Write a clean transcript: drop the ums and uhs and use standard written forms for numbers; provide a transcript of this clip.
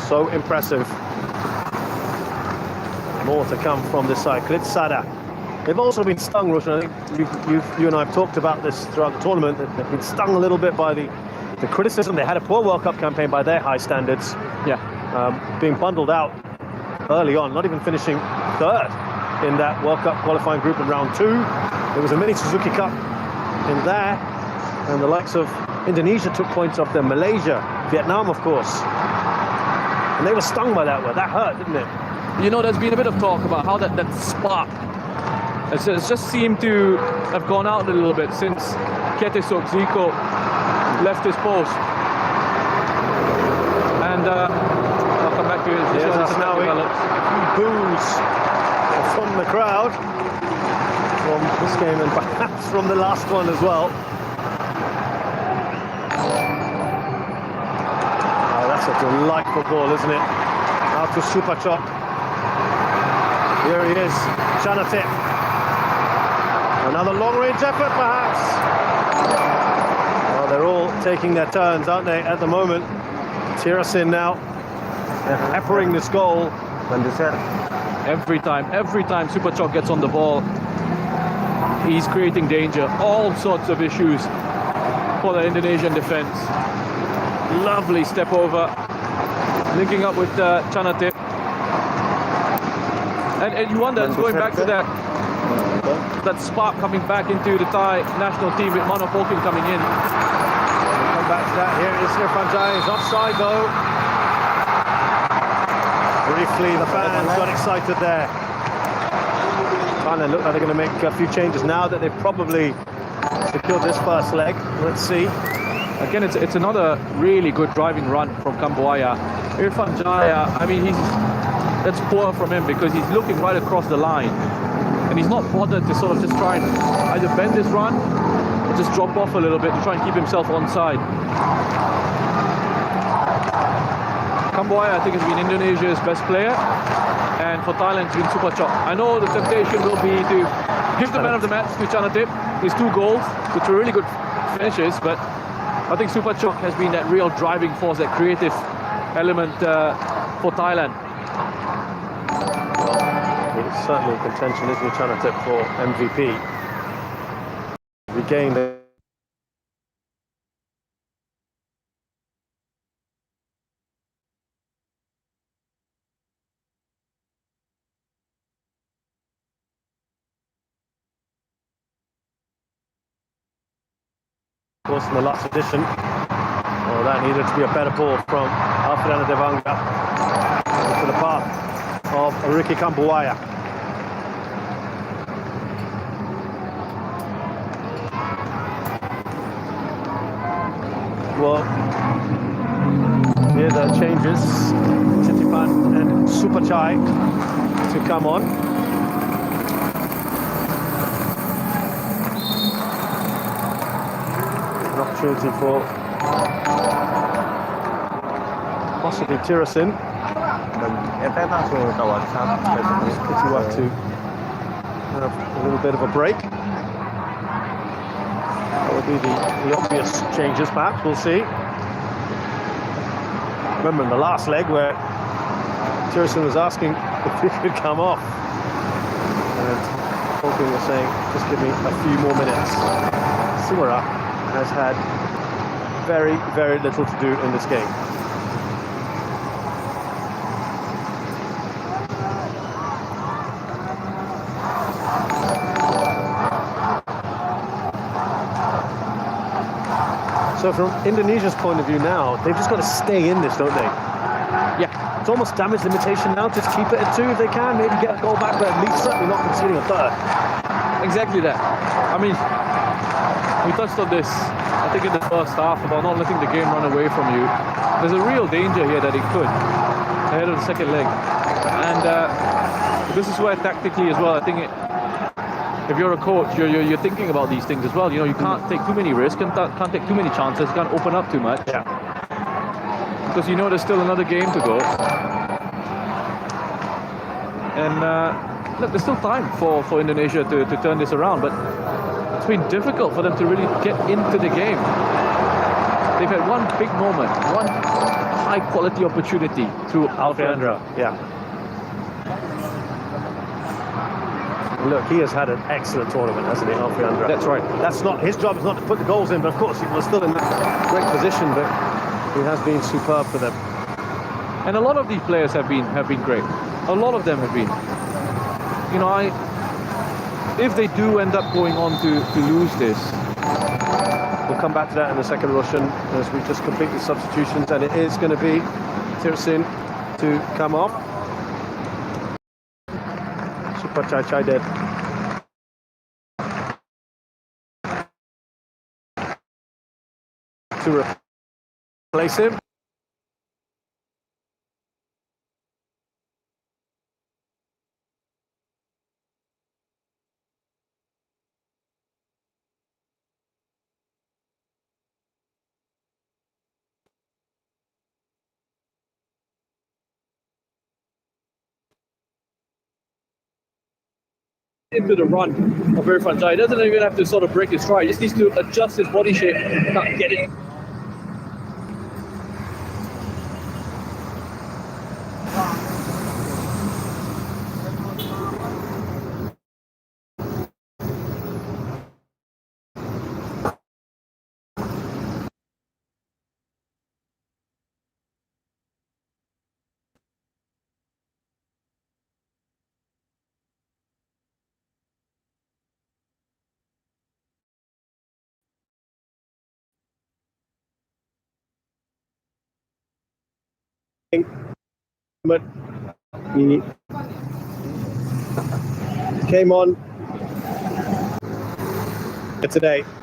So impressive. More to come from this side. Kedua. They've also been stung, Roshan. I think you and I have talked about this throughout the tournament. They've been stung a little bit by the criticism. They had a poor World Cup campaign by their high standards. Yeah. Being bundled out early on, not even finishing third in that World Cup qualifying group in round 2. There was a mini Suzuki Cup in there, and the likes of Indonesia took points off them, Malaysia, Vietnam, of course. And they were stung by that one. That hurt, didn't it? You know, there's been a bit of talk about how that spark it's just seemed to have gone out a little bit since Zico left his post. And I'll come back to it. Yes, now boos from the crowd from this game and perhaps from the last one as well. Oh, that's a delightful ball, isn't it? Out to Superchok. Here he is, Chanatip. Another long-range effort, perhaps. Well, they're all taking their turns, aren't they, at the moment? Tirasin now peppering this goal. Every time Superchok gets on the ball, he's creating danger. All sorts of issues for the Indonesian defense. Lovely step over, linking up with Chanatip. And you wonder, going back to that spark coming back into the Thai national team with Mano Polkin coming in. We'll come back to that. Here is Irfan Jai. He's offside though. Briefly, the fans got excited there. Thailand look like they're going to make a few changes now that they've probably secured this first leg. Let's see. Again, it's another really good driving run from Kambuaya. Irfan Jai, I mean, that's poor from him because he's looking right across the line. And he's not bothered to sort of just try and either bend his run or just drop off a little bit to try and keep himself onside. Kambuaya, I think, has been Indonesia's best player, and for Thailand, it's been Superchok. I know the temptation will be to give the man of the match to Chanatip, his 2 goals, which were really good finishes, but I think Superchok has been that real driving force, that creative element for Thailand. It's certainly in contention, isn't he, Chanatip, for MVP. Regain the of course in the last edition. Oh, that needed to be a better ball from Alfredo Devanga into the path of Ricky Kambuaya. Well, here the changes. Sitipan and Superchai to come on. An opportunity for possibly Tirasin. Kedua to have a little bit of a break. That would be the obvious changes, perhaps. We'll see. Remember in the last leg where Tirasin was asking if he could come off, and Polkin was saying, just give me a few more minutes. Sumara has had very, very little to do in this game. So from Indonesia's point of view now, they've just got to stay in this, don't they? Yeah. It's almost damage limitation now. Just keep it at 2 if they can. Maybe get a goal back, but at least certainly not conceding a third. Exactly that. I mean, we touched on this, I think, in the first half about not letting the game run away from you. There's a real danger here that it could ahead of the second leg. And this is where tactically as well, I think if you're a coach, you're thinking about these things as well. You know, you can't take too many risks, can't take too many chances, can't open up too much. Yeah. Because you know there's still another game to go. And look, there's still time for Indonesia to turn this around, but it's been difficult for them to really get into the game. They've had one big moment, one high-quality opportunity through Alfreandra. Yeah. Look, he has had an excellent tournament, hasn't he, Alfreandra? That's right. That's not his job. Is not to put the goals in, but of course he was still in that great position. But he has been superb for them. And a lot of these players have been great. A lot of them have been. You know, if they do end up going on to lose this, we'll come back to that in a second, Roshan, as we just complete the substitutions, and it is going to be Tirsin to come off. Super Chai Chai dead. To replace him. Into the run of Irfan Jai. He doesn't even have to sort of break his stride. He just needs to adjust his body shape, not get it. But he came on today.